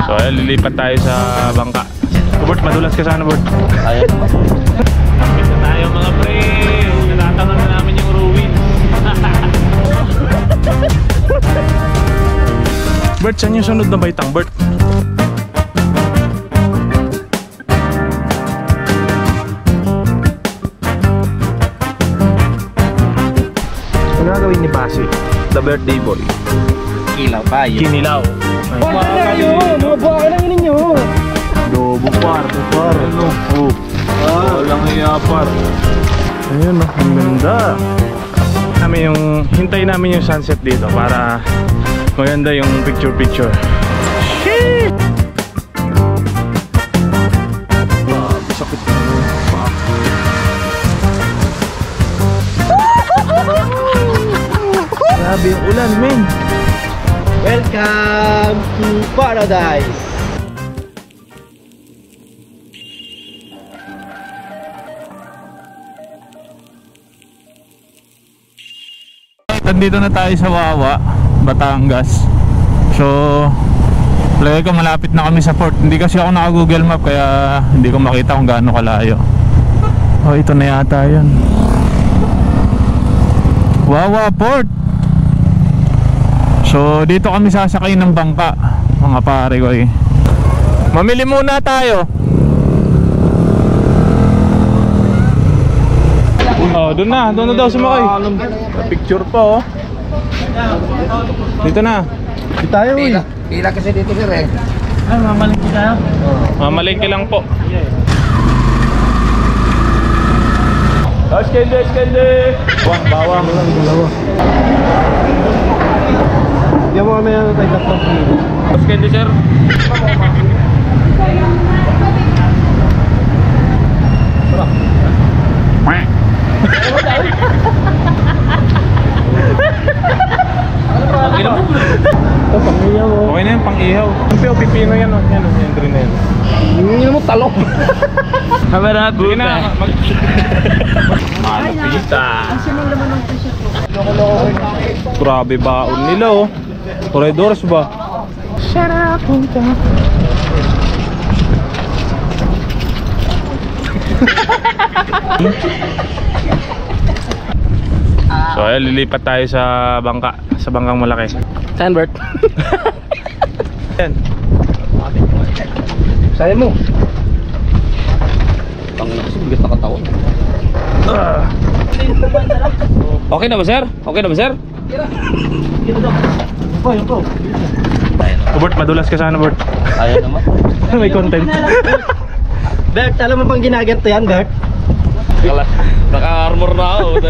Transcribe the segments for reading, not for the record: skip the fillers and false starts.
So ayun, lilipat tayo sa bangka. Bert, madulas ka sana, Bert. Ayun. Lapit na tayo mga pre. Natatangan na namin yung ruins. Bert, saan yung sunod na baitang, Bert? Ano gagawin ni Basi? The birthday boy. Kilaw pa yun. Kinilaw. Wala na yun! Mga buha ka lang ninyo! Adobo par. Oh. Walang iya par. Ayun, ang ganda. Hintay namin yung sunset dito para maganda yung picture. Sheesh! Sakit na yung paa. Grabe yung ulan, men. Welcome to paradise! Nandito na tayo sa Wawa, Batangas. So, palagay ko malapit na kami sa port. Hindi kasi ako naka-Google Map kaya hindi ko makita kung gaano kalayo. Oh, ito na yata yun. Wawa Port. So, dito kami sasakay ng bangka, mga pare ko eh. Mamili muna tayo. Oh, doon na daw sumakay. Picture pa oh. Dito na. Dito tayo eh. Pila kasi dito sir eh. Ay, mamalingki tayo? Mamalingki lang po. Eskende! Bawang. Dalawa. Yan mo kami tayo tatlong kilo. Eskende sir. Ito, pang-iyaw oh. Okay na yan, pang-ihaw. Ang pipino yan oh. Yan oh, yan green na yan. Hindi mo talok. Kamera, sige na. Malapita. Grabe baon nila oh. Corredors ba? Sarap punta. So ayun, lilipat tayo sa bangka. Sa bangkang malaki. Saan Bert? Yan. Saya mo. Tangina kasi bigat na katawan. Okay na ba sir? Okay na ba sir? Bert, madulas ka sana Bert. Ayaw naman. May content. Bert, alam mo pang ginaganto yan Bert? Naka-armor na ako.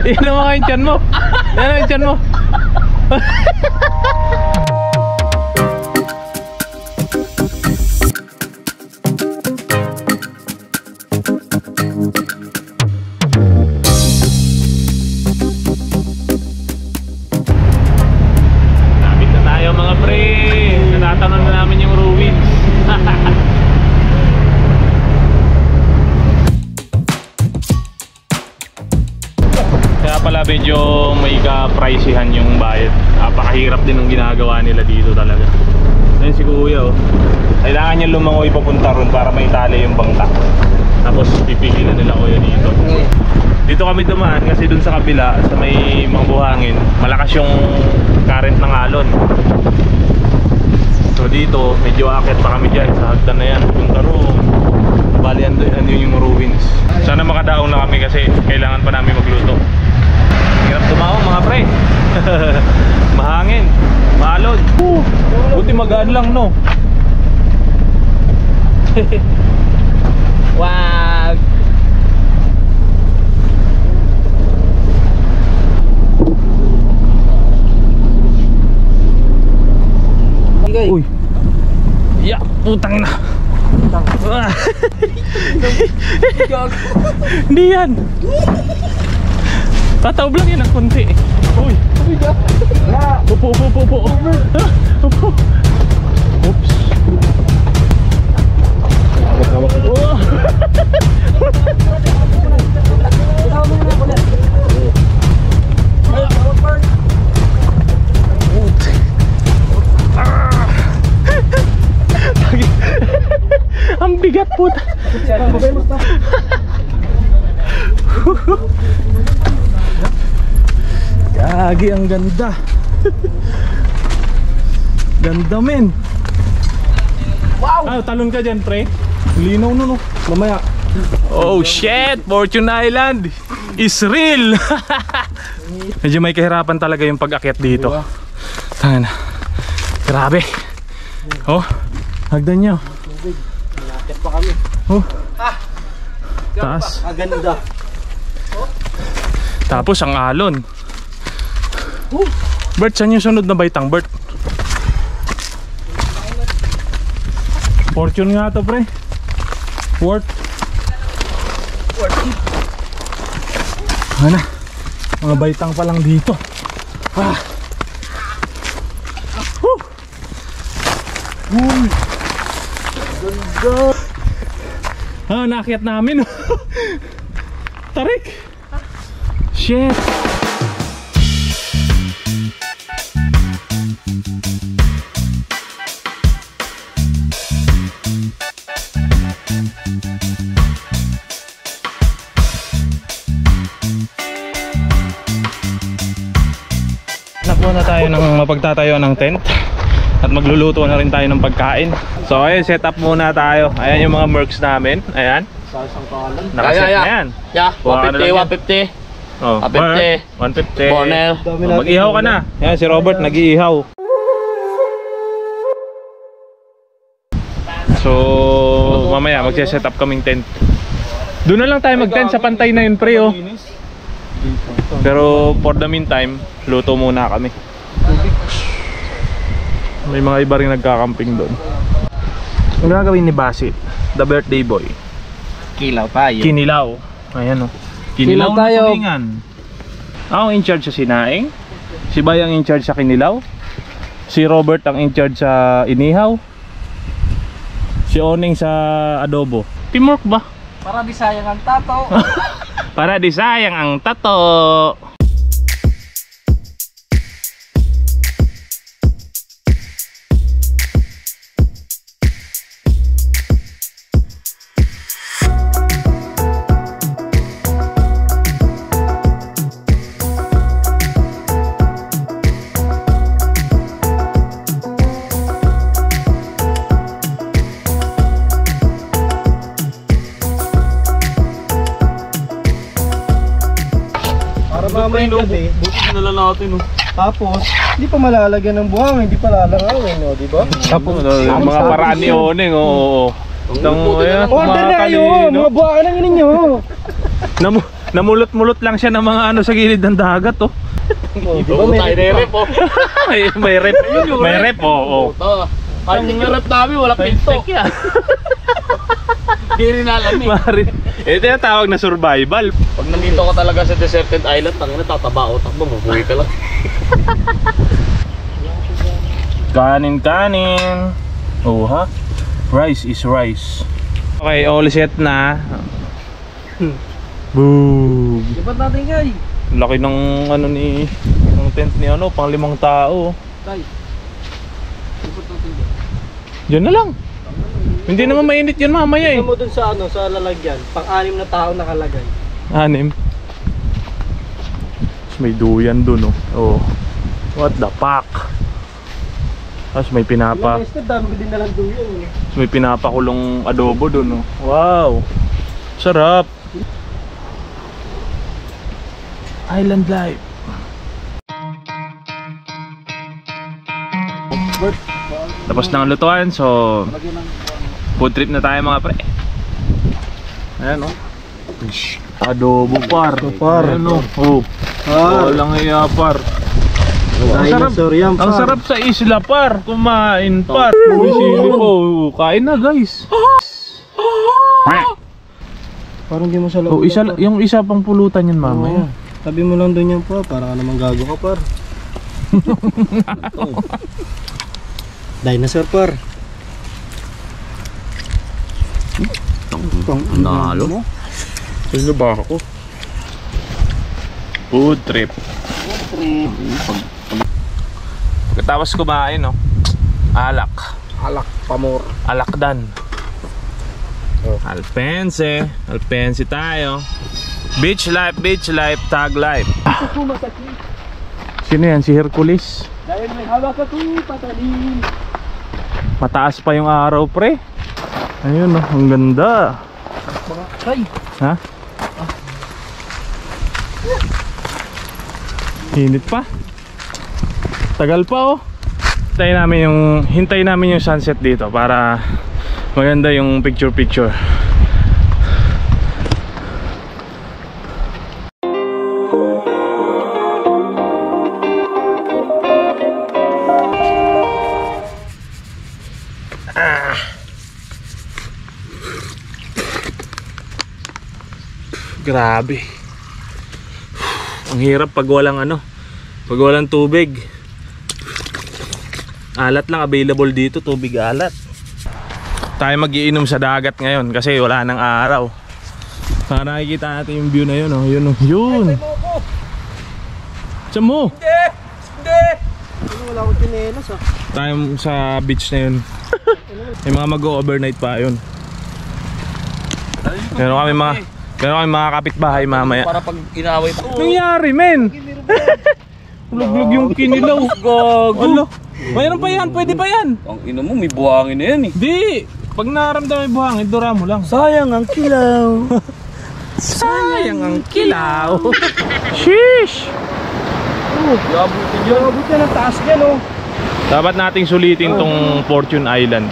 Yan naman ka yung tiyan mo. Yan naman yung tiyan mo. Lapit na tayo mga pre. Natatanan na namin yung ruins. Kaya pala medyo may ka-priceyhan yung bayad. Napakahirap din ng ginagawa nila dito talaga. Ayun si kuya oh. Kailangan niya lumangoy papunta ron para may tali yung bangka. Tapos pipili na nila kuya dito. Dito kami dumaan kasi dun sa kabila, sa may mga buhangin, malakas yung current ng alon. So dito, medyo akit pa kami dyan sa hagdan na yan. Papunta ron. Bali andun yung ruins. Sana makadaong na kami kasi kailangan pa namin magluto. Hirap tumawang mga pre. Mahangin, maalon. Buti magaan lang no. Wag. Uy. Ya, putang na. Hindi yan. Tataob lang yan ang konti. Uy. Upo. Upo. Oops. puta. Gagi, ang ganda. Ganda, men. Wow! Ah, talon ka dyan, pre. Linaw no. Mamaya. Oh shit! Fortune Island is real! Medyo may kahirapan talaga yung pag-akyat dito. Tangina. Grabe. Oh, hagdan nyo. Nakakit pa kami. Oh. Taas. Ang ganda. Tapos ang alon. Bert, saan yung sunod na baitang, Bert? Fortune nga to, pre. Worth. Ano? Mga baitang pa lang dito. Ah. Woo! Uy. Ganda. Ah, naakyat namin. Tarik. Shit. Nakuha na tayo ng mapagtatayo ng tent at magluluto na rin tayo ng pagkain. So ayun, set up muna tayo. Ayan yung mga mercs namin. Ayan. Nakaset na yan. Yeah, Kuha ka na lang 150, 150. Oh, 150. 150. Bornel. Mag-ihaw ka na. Ayan, si Robert nag-iihaw. So mamaya magse-set up kaming tent. Doon na lang tayo mag-tent sa pantay na yun, pre, oh. Pero for the meantime, luto muna kami. May mga iba rin nagkakamping doon. Ang gagawin ni Basit, the birthday boy? Kilaw tayo. Kinilaw. Ayan, oh. Kinilaw tayo. Na tulingan. Ako ang in charge sa sinaing. Si Bay ang in charge sa kinilaw. Si Robert ang in charge sa inihaw. Si Oning sa adobo. Teamwork ba? Para di sayang ang tato. Para di sayang ang tato. Mamayang gabi. Buti na lang natin, oh. Tapos, hindi pa malalagyan ng buhang, hindi pa lalangawin, no, di ba? Tapos mga paraan ni Oning, oo. Order na kayo, mga buhang lang ninyo. Namulot-mulot lang siya ng mga ano sa gilid ng dagat, oh. Di ba may rep po. may rep. May rep, oo. Kahit yung rep namin, wala pinto. Hindi rin alam eh. Ito yung tawag na survival. Pag nandito ka talaga sa deserted island, tangina tataba o takbo, mabuhay ka lang. Kanin. Oh, ha? Rice is rice. Okay, all set na. Boom. Dapat natin kay. Laki ng ano ni ng tent ni ano, pang 5 tao. Tay. Dapat natin kay. Diyan na lang. Hindi naman mainit yun mamaya eh. Tingnan mo dun sa ano, sa lalagyan. Pang-6 na tao nakalagay. 6. May duyan dun, oh. Oh. What the fuck? Tapos may pinapa. Ilang dami din na lang doon yun. May pinapakulong adobo dun, oh. Wow. Sarap. Island life. Tapos na ang lutuan, so food trip na tayo mga pre. Ayan, oh. Adobo par. Ayan, oh. Oh. Walang iya par. Ang sarap sa isla par. Kumain par. Bumisili po. Kain na guys. Parang di mo sa loob. Oh, yung isa pang pulutan yan mamaya. Tabi mo lang doon yan po, para ka naman gago ka par. Dinosaur par. Nalo. Ano ba ako? Food trip. Pagkatapos kumain, no? Alak. Alak pamor. Alakdan. Alpense tayo. Beach life, tag life. Sino yan? Si Hercules? Dahil may hawak ako, patalim. Mataas pa yung araw, pre. Ayun, oh, ang ganda. Ay, Ha? Hinit pa. Tagal pa, oh. Hintayin namin yung sunset dito para maganda yung picture. Grabe. Ang hirap pag walang tubig. Alat lang available dito, tubig alat. Tayo mag-iinom sa dagat ngayon kasi wala nang araw. Para nakikita natin yung view na yun, oh. Yun, oh. Yun. Saan mo? hindi. Wala akong tinelas ah. Tayo sa beach na yun. May mga mag-overnight pa yun. Meron kami mga kapitbahay mamaya. Para pag inaway pa. Nangyari, men? Luglog yung kinilaw. Gago. Mayroon pa yan, pwede pa yan. Ang ino mo, may buhangin na yan eh. Di, pag naramdaman yung buhangin, dura mo lang. Sayang ang kilaw. Sayang ang kilaw. Sheesh! Yabutin yun. Mabuti ng taas yan oh. Dapat nating sulitin tong Fortune Island.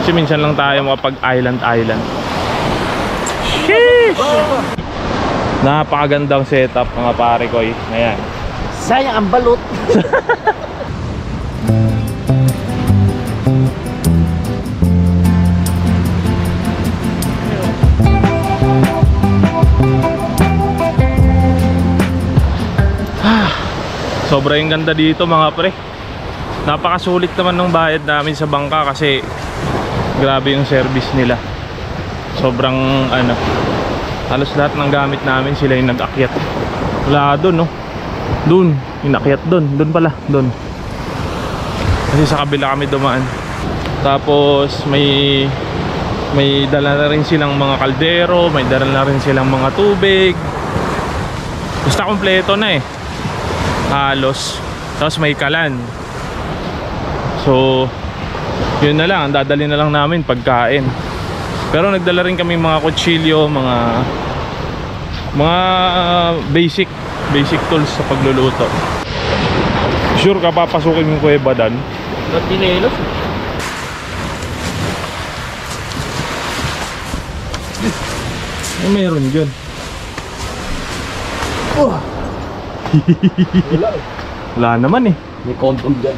Kasi minsan lang tayo makapag island. Sheesh! Napakagandang setup mga pare ko. Ayan. Sayang ang balot. Sobrang ganda dito mga pre. Napakasulit naman ng bayad namin sa bangka kasi grabe yung service nila. Sobrang halos lahat ng gamit namin sila yung nag-akyat. Wala doon, no? Doon, inakyat doon. Doon pala, doon. Kasi sa kabila kami dumaan. Tapos may dala na rin silang mga kaldero, may dala na rin silang mga tubig. Basta kompleto na eh. Halos. Tapos may kalan. So yun na lang, dadali na lang namin pagkain. Pero nagdala rin kami mga kutsilyo, mga basic tools sa pagluluto. Sure ka papasukin yung kuweba dan? Ba't dinelos? Meron dyan. Wala naman eh. May condom dyan.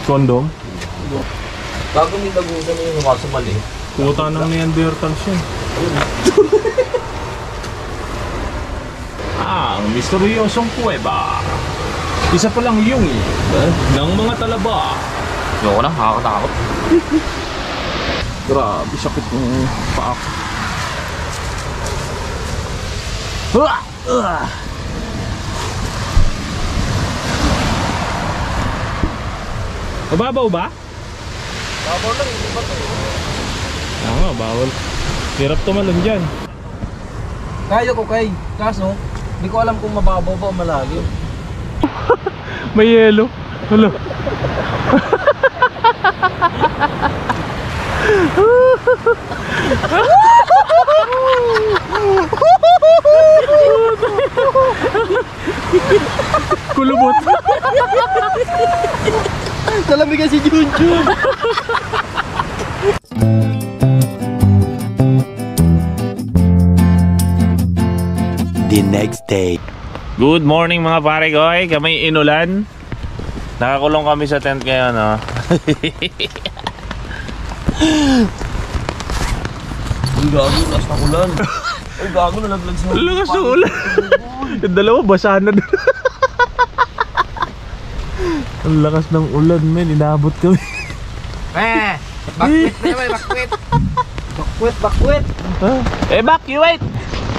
Kondom? Bago may lagusan na yung makasumali. Puta ng Neanderthals yan. Ang misteryosong kuweba. Isa pa lang yung ng mga talaba. Ayoko na, nakakatakot. Grabe, sakit ng paa ko. Mababaw ba? Babaw lang, hindi ba ito? Oo, bawal. Hirap tumalon dyan. Kaya ko kay, kaso hindi ko alam kung mababaw ba o malalim. May yelo. Hala. Kulubot. Nalamigan si Junjun. The next day. Good morning mga pare koy. Kami inulan. Nakakulong kami sa tent ngayon, no? Ang gago, lakas ng ulan. Ay gago, nalaglag sa Lakas ng ulan. Yung dalawa basa na doon. Ang lakas ng ulan, men. Inabot kami. Bakwit na yun, bakwit. Bakwit. Evacuate!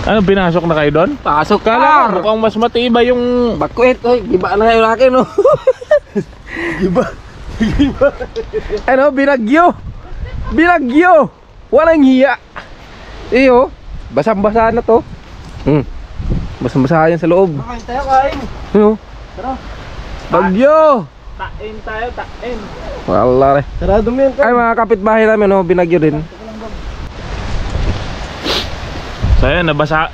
Ano, pinasok na kayo doon? Pasok Kala ko mukhang mas matibay yung... Bakwit, oy, giba na ngayon akin, no? Giba. Ano, binagyo! Binagyo! Walang hiya! Iyo, basang-basa na to. Basang-basa yan sa loob. Kain tayo, kain. Iyo. Tara. Bagyo! Tain tayo, tain. Wala rin. Sarado mo yan. Ay, mga kapitbahay namin, oh, binagyo din. So ayan,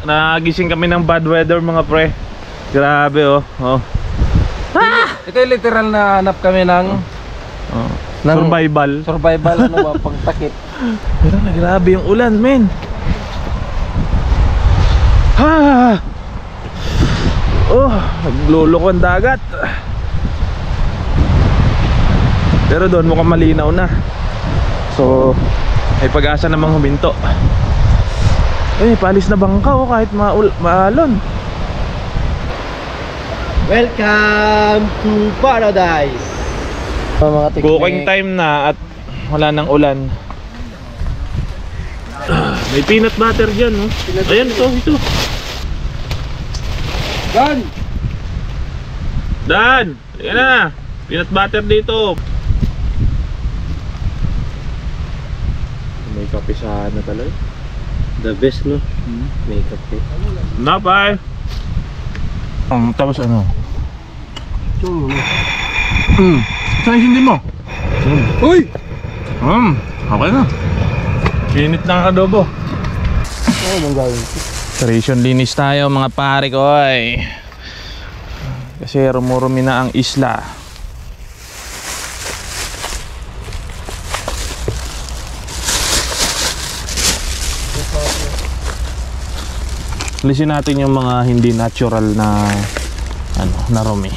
nagising kami ng bad weather mga pre. Grabe oh. Ito yung literal na hanap kami ng Survival. survival ano ba, pagtakip. Pero na grabe yung ulan, men. Oh, nagluloko ang dagat. Pero doon mukhang malinaw na. So, ay pag-asa namang huminto. Eh, paalis na bangka oh, kahit maalon. Welcome to paradise. Mga Cooking time na at wala nang ulan. May peanut butter dyan, no? Ayan, ito. Dan! Ayan na! Peanut butter dito. May kape sana talaga. The best, no? May kape. Napay! Tapos ano? Saan hindi mo? Uy! Okay na. Pinit na ang adobo. Ration linis tayo mga pare ko ay. Kasi rumurumi na ang isla. Alisin natin yung mga hindi natural na na rumi.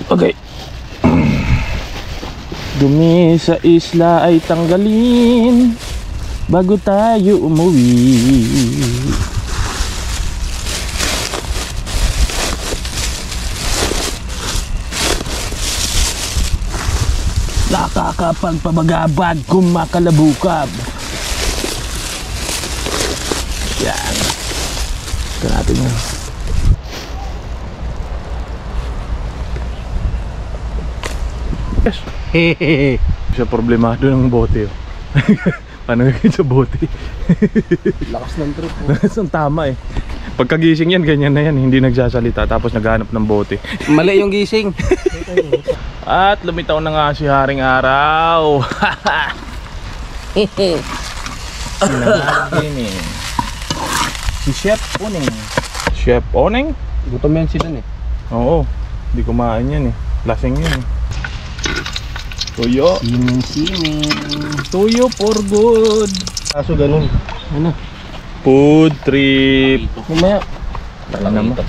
Okay. Dumi sa isla ay tanggalin bago tayo umuwi. Nakakapagpabagabag kung makalabukab. Yan. Ito natin yan. Yes. Siya problemado ng bote. Oh. Paano gagawin sa bote? Lakas ng trip. Lakas ng tama eh. Pagkagising yan, ganyan na yan. Hindi nagsasalita tapos naghahanap ng bote. Mali yung gising. At lumitaw na nga si Haring Araw. Si Chef Oning. Chef Oning? Gutom yan si Dan eh. Oo. Hindi kumain yan eh. Lasing yan eh. Tuyo. Sining. Tuyo for good. Kaso ganun. Ano? Food trip. Mamaya. Alam naman.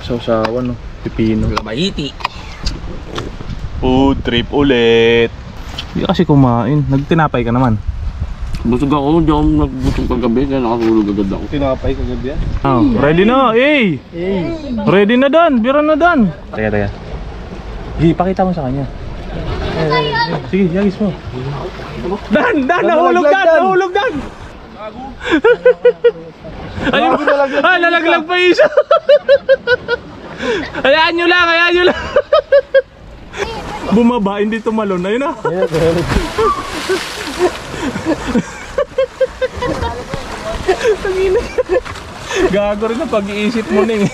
Sausawan no. Pipino. Labayiti. Food trip ulit. Hindi kasi kumain. Nagtinapay ka naman. Busog ako, hindi ako nagbusog kagabi kaya nakatulog agad ako. Tinapay ko gabi yan. Oh, ready na. Eh. Ready na Dan. Bira na Dan. Teka. Sige, pakita mo sa kanya. Sige, yagis mo. Dan! Nahulog Dan! Nahulog Dan! Ay, nalaglag pa isa. Hayaan nyo lang. Bumaba, hindi tumalon. Ayun na. Gago rin ang pag-iisip mo ning.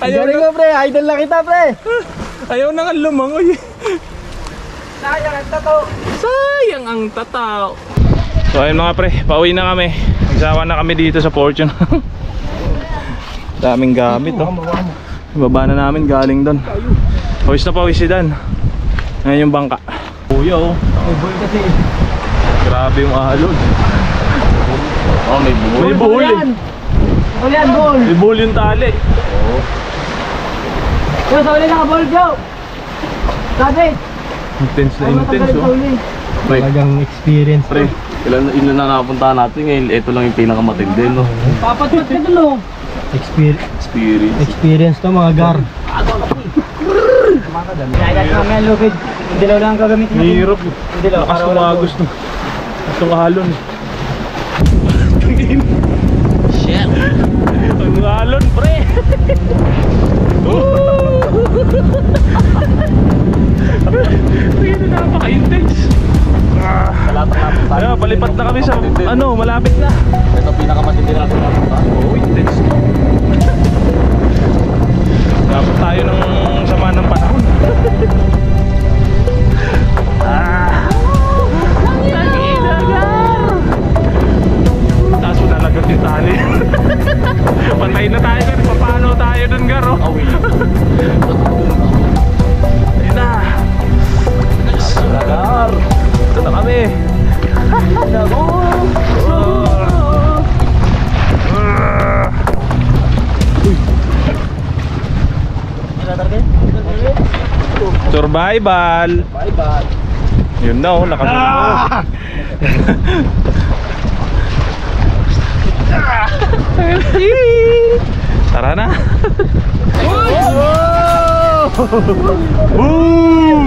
Ayaw Galing na, mo pre, idol na kita pre. ayaw na nga lumangoy. Sayang ang tato. Sayang ang tataw. So ayun mga pre, pauwi na kami. Nagsawa na kami dito sa Fortune. Daming gamit oh. Baba na namin galing doon. Pawis na pawis si Dan. Ngayon yung bangka. Kuya oh. Boy kasi. Grabe yung alog. Oh, may buhol. May buhol eh. Ulian, ball. May buhol yung tali. Yo, sa uli na ka, ball, Joe. Sabit. Intense na intense oh. Talagang experience pre. Ilan na napuntahan natin ngayon, ito lang yung pinakamatindi no. Papat-pat ka dun, oh. Experience to mga gar. Kaya mamaya lubid. Dilaw lang ang gagamitin natin. Hirap. Dilaw, Lakas para ng walang agos no. Itong alon. Shit! Ang alon, pre. Tingnan na, napaka-intense. Kaya palipat na kami sa ano, malapit na. Ito pinakamatindi natin napunta. Oo, intense. Dapat tayo ng sama ng panahon. Taso na lagat yung tali. Pantay na tayo gan. Paano tayo dun, Garo? Ayun na. Lagar! Ito na kami. Survival. Bye-bye! Yun na, oh, nakasunod. Tara na. Boom!